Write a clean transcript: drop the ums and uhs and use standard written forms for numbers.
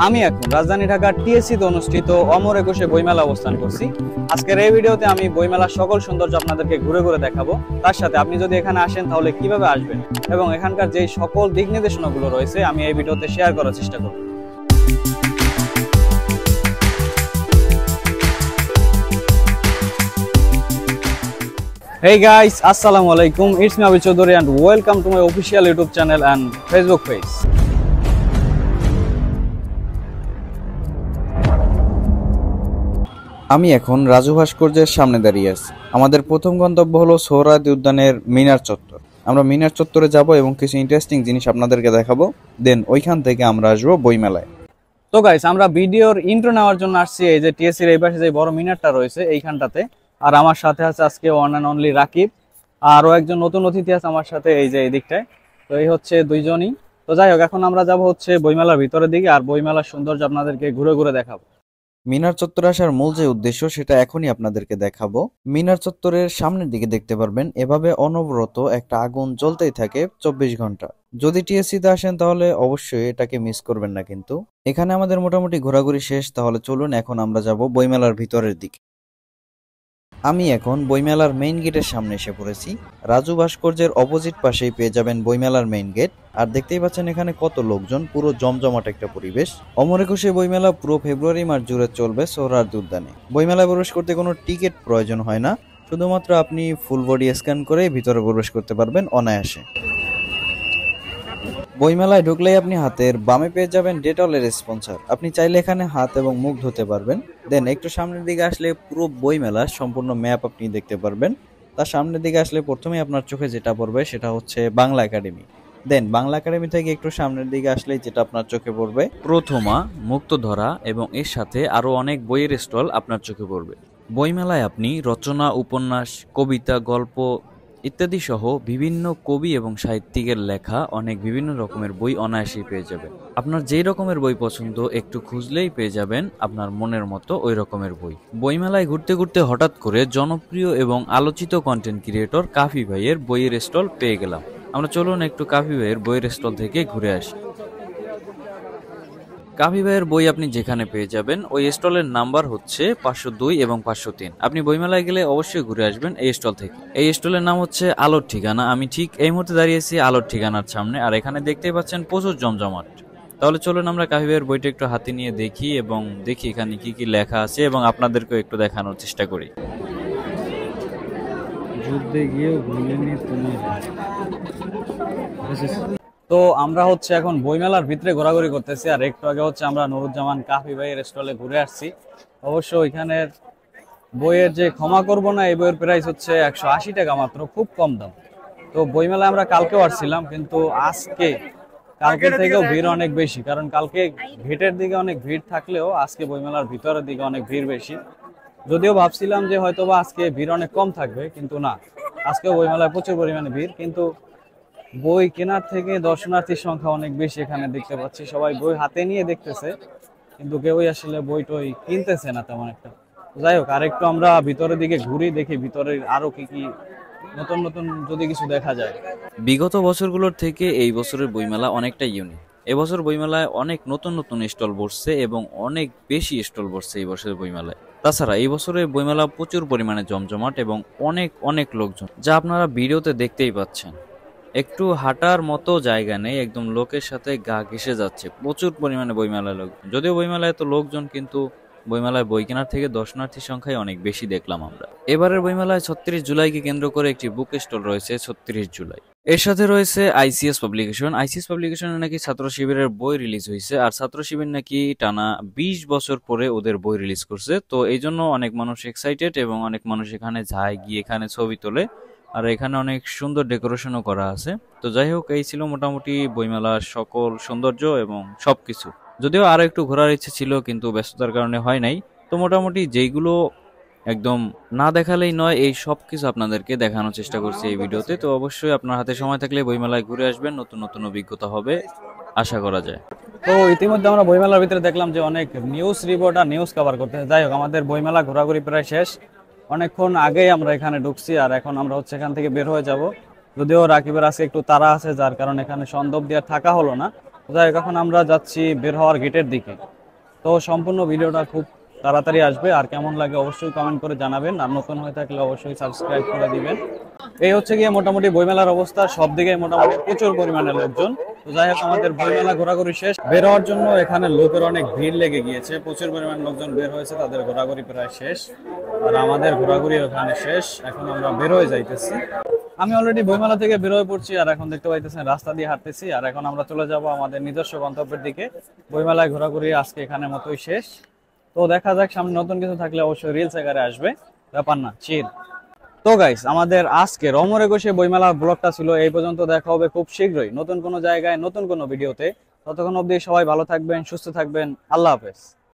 আমি এখন রাজধানী ঢাকার টিএসসিতে অনুষ্ঠিত অমর একুশে বইমেলা অবস্থান করছি। আজকের এই ভিডিওতে আমি বইমেলার সকল সৌন্দর্য আপনাদেরকে ঘুরে ঘুরে দেখাবো। তার সাথে আপনি যদি এখানে আসেন তাহলে কিভাবে আসবেন এবং এখানকার যে সকল দিক নির্দেশনাগুলো রয়েছে আমি এই ভিডিওতে শেয়ার করার চেষ্টা করব। Hey guys, assalamu alaikum. It's me Abhi Chaudhary and welcome to my official YouTube channel and Facebook page. আমি এখন রাজু ভাস্কর্যের সামনে দাঁড়িয়ে আছি। আমাদের প্রথম গন্তব্য হলো সোহরাওয়ার্দী উদ্যানের মিনার চত্বর। আমরা মিনার চত্বরে যাব এবং কিছু ইন্টারেস্টিং জিনিস আপনাদেরকে দেখাবো। দেন ওইখান থেকে আমরা আসবো বইমেলায়। তো গাইস, আমরা ভিডিওর ইন্ট্রো নেওয়ার জন্য আসছি এই যে টিএসসির এই পাশে যে বড় মিনারটা রয়েছে এইখানটাতে। আর আমার সাথে আছে আজকে ওয়ান অ্যান্ড অনলি রাকিব, আরও একজন নতুন অতিথি আছে আমার সাথে এই যে এই দিকটায়। তো এই হচ্ছে দুইজনই। তো যাই হোক, এখন আমরা যাব হচ্ছে বইমেলার ভিতরের দিকে আর বইমেলার সৌন্দর্য আপনাদেরকে ঘুরে ঘুরে দেখাবো। মিনার চত্বরে আসার মূল যে উদ্দেশ্য সেটা এখনই আপনাদেরকে দেখাবো। মিনার চত্বরের সামনের দিকে দেখতে পারবেন এভাবে অনবরত একটা আগুন জ্বলতেই থাকে 24 ঘন্টা। যদি টিএসসিতে আসেন তাহলে অবশ্যই এটাকে মিস করবেন না। কিন্তু এখানে আমাদের মোটামুটি ঘোরাঘুরি শেষ, তাহলে চলুন এখন আমরা যাব বইমেলার ভিতরের দিকে। আমি এখন বইমেলার মেইন গেটের সামনে এসে পড়েছি। রাজু ভাস্কর্যের অপোজিট পাশেই পেয়ে যাবেন বইমেলার মেইন গেট। আর দেখতেই পাচ্ছেন এখানে কত লোকজন, পুরো জমজমাট একটা পরিবেশ। অমর একুশে বইমেলা পুরো ফেব্রুয়ারি মাস জুড়ে চলবে সোহরাওয়ার্দী উদ্যানে। বইমেলায় প্রবেশ করতে কোনো টিকিট প্রয়োজন হয় না, শুধুমাত্র আপনি ফুল বডি স্ক্যান করে ভিতরে প্রবেশ করতে পারবেন অনায়াসে। বইমেলায় ঢুকলেই আপনি হাতের বামে পেয়ে যাবেন ডেটলের স্পন্সর। আপনি চাইলে এখানে হাত এবং মুখ ধুতে পারবেন। দেন একটু সামনের দিকে আসলে পুরো বইমেলার সম্পূর্ণ ম্যাপ আপনি দেখতে পারবেন। তার সামনের দিকে আসলে প্রথমেই আপনার চোখে যেটা পড়বে সেটা হচ্ছে বাংলা একাডেমি। দেন বাংলা একাডেমি থেকে একটু সামনের দিকে আসলে যেটা আপনার চোখে পড়বে প্রথমা, মুক্তধারা এবং এর সাথে আরো অনেক বইয়ের স্টল আপনার চোখে পড়বে। বইমেলায় আপনি রচনা, উপন্যাস, কবিতা, গল্প ইত্যাদি সহ বিভিন্ন কবি এবং সাহিত্যিকের লেখা অনেক বিভিন্ন রকমের বই অনায়াসেই পেয়ে যাবেন। আপনার যেই রকমের বই পছন্দ একটু খুঁজলেই পেয়ে যাবেন আপনার মনের মতো ওই রকমের বই। বইমেলায় ঘুরতে ঘুরতে হঠাৎ করে জনপ্রিয় এবং আলোচিত কন্টেন্ট ক্রিয়েটর কাফি ভাইয়ের বইয়ের স্টল পেয়ে গেলাম। আমরা চলুন একটু কাফি ভাইয়ের বইয়ের স্টল থেকে ঘুরে আসি। কাফি ভাইয়ের বই আপনি যেখানে পেয়ে যাবেন ওই স্টলের নাম্বার হচ্ছে 502 এবং 503। আপনি বইমেলায় গেলে অবশ্যই ঘুরে আসবেন এই স্টল থেকে। এই স্টলের নাম হচ্ছে আলোর ঠিকানা। আমি ঠিক এই মুহূর্তে দাঁড়িয়েছি আলোর ঠিকানার সামনে, আর এখানে দেখতেই পাচ্ছেন প্রচুর জমজমাট। তাহলে চলুন আমরা কাফি ভাইয়ের বইটা একটু হাতে নিয়ে দেখি এবং দেখি এখানে কি কি লেখা আছে এবং আপনাদেরকেও একটু দেখানোর চেষ্টা করি। যুদ্ধে গিয়েও ভুলিনি তুমি। তো আমরা হচ্ছে এখন বইমেলার ভিতরে ঘোরাঘুরি করতেছি, আর একটু আগে হচ্ছে আমরা নুরুজ্জামান কাফি ভাইয়ের স্টলে ঘুরে আসছি। অবশ্য ওইখানের বইয়ের যে ক্ষমা করব না এই বইয়ের প্রাইস হচ্ছে 180 টাকা মাত্র, খুব কম দাম। তো বইমেলায় আমরা কালকেও আসছিলাম, কিন্তু কালকের থেকেও ভিড় অনেক বেশি, কারণ কালকে গেটের দিকে অনেক ভিড় থাকলেও আজকে বইমেলার ভিতরের দিকে অনেক ভিড় বেশি। যদিও ভাবছিলাম যে হয়তোবা আজকে ভিড় অনেক কম থাকবে, কিন্তু না, আজকেও বইমেলায় প্রচুর পরিমাণে ভিড়। কিন্তু বই কেনার থেকে দর্শনার্থীর সংখ্যা অনেক বেশি এখানে দেখতে পাচ্ছি। সবাই বই হাতে নিয়ে দেখতেছে, কিন্তু কেউই আসলে বই টই কিনতেছে না তেমন একটা। যাই হোক, আরেকটু আমরা ভিতরের দিকে ঘুরি, দেখি ভিতরে আরো কি কি নতুন নতুন যদি কিছু দেখা যায়। বিগত বছরগুলোর থেকে এই বছরের বইমেলা অনেকটা ইউনিক। এবছর বইমেলায় অনেক নতুন নতুন স্টল বসছে এবং অনেক বেশি স্টল বসছে এই বছরের বইমেলায়। তাছাড়া এই বছরের বইমেলা প্রচুর পরিমাণে জমজমাট এবং অনেক অনেক লোকজন, যা আপনারা ভিডিওতে দেখতেই পাচ্ছেন। একটু হাঁটার মতো জায়গা নেই, একদম লোকের সাথে গা ঘেঁষে যাচ্ছে। প্রচুর পরিমাণে বইমেলায় লোক, যদিও বইমেলায় তো লোকজন, কিন্তু বইমেলায় বই কেনার থেকে দর্শনার্থীর সংখ্যায় অনেক বেশি দেখলাম আমরা। এবারের বইমেলায় 36 জুলাইকে কেন্দ্র করে একটি বুক স্টল রয়েছে 36 জুলাই। এর সাথে রয়েছে আইসিএস পাবলিকেশন। আইসিএস পাবলিকেশনে নাকি ছাত্র শিবিরের বই রিলিজ হয়েছে, আর ছাত্র শিবির নাকি টানা 20 বছর পরে ওদের বই রিলিজ করছে। তো এই জন্য অনেক মানুষ এক্সাইটেড এবং অনেক মানুষ এখানে যায়, গিয়ে এখানে ছবি তোলে, আর এখানে অনেক সুন্দর ডেকোরেশনও করা আছে। তো যাই হোক, এই ছিল মোটামুটি বইমেলার সকল সৌন্দর্য এবং সবকিছু। যদিও আরো একটু ঘোরার ইচ্ছে ছিল, কিন্তু ব্যস্ততার কারণে হয় নাই। তো মোটামুটি যেইগুলো একদম না দেখালেই নয় এই সব কিছু আপনাদেরকে দেখানোর চেষ্টা করছি এই ভিডিওতে। তো অবশ্যই আপনার হাতে সময় থাকলে বইমেলায় ঘুরে আসবেন, নতুন নতুন অভিজ্ঞতা হবে আশা করা যায়। তো ইতিমধ্যে আমরা বইমেলার ভিতরে দেখলাম যে অনেক নিউজ রিপোর্ট আর নিউজ কভার করতে। যাই হোক, আমাদের বইমেলা ঘোরাঘুরি প্রায় শেষ। অনেকক্ষণ আগেই আমরা এখানে ঢুকছি, আর এখন আমরা হচ্ছে এখান থেকে বের হয়ে যাব। যদিও রাকিবের আজকে একটু তাড়া আছে, যার কারণে এখানে সন্ধ্যা অবধি আর থাকা হলো না। যাই হোক, এখন আমরা যাচ্ছি বের হওয়ার গেটের দিকে। তো সম্পূর্ণ ভিডিওটা খুব তাড়াতাড়ি আসবে, আর কেমন লাগে অবশ্যই কমেন্ট করে জানাবেন, আর নতুন হয়ে থাকলে অবশ্যই সাবস্ক্রাইব করে দিবেন। এই হচ্ছে গিয়ে মোটামুটি বইমেলার অবস্থা, সব দিকে মোটামুটি প্রচুর পরিমাণে লোকজন। তো যাই হোক, আমাদের বইমেলা ঘোরাঘুরি শেষ। বের হওয়ার জন্য এখানে লোকের অনেক ভিড় লেগে গিয়েছে, প্রচুর পরিমাণ লোকজন বের হয়েছে, তাদের ঘোরাঘুরি প্রায় শেষ। আর আমাদের ঘোরাঘুরি ওখানে শেষ, এখন আমরা বের হয়ে যাইতেছি। আমি অলরেডি বইমেলা থেকে বের হয়ে পড়ছি, আর এখন দেখতে পাইতেছেন রাস্তা দিয়ে হাঁটতেছি, আর এখন আমরা চলে যাব আমাদের নিজস্ব গন্তব্যের দিকে। বইমেলায় ঘোরাঘুরি আজকে এখানের মতোই শেষ। তো দেখা যাক, সামনে নতুন কিছু থাকলে অবশ্যই রিলস আকারে আসবে, ব্যাপার না, চিল। তো গাইস, আমাদের আজকে রমরে বসে বইমেলার ব্লগটা ছিল এই পর্যন্ত। দেখা হবে খুব শীঘ্রই নতুন কোনো জায়গায় নতুন কোনো ভিডিওতে। ততক্ষণ অবধি সবাই ভালো থাকবেন, সুস্থ থাকবেন, আল্লাহ হাফেজ।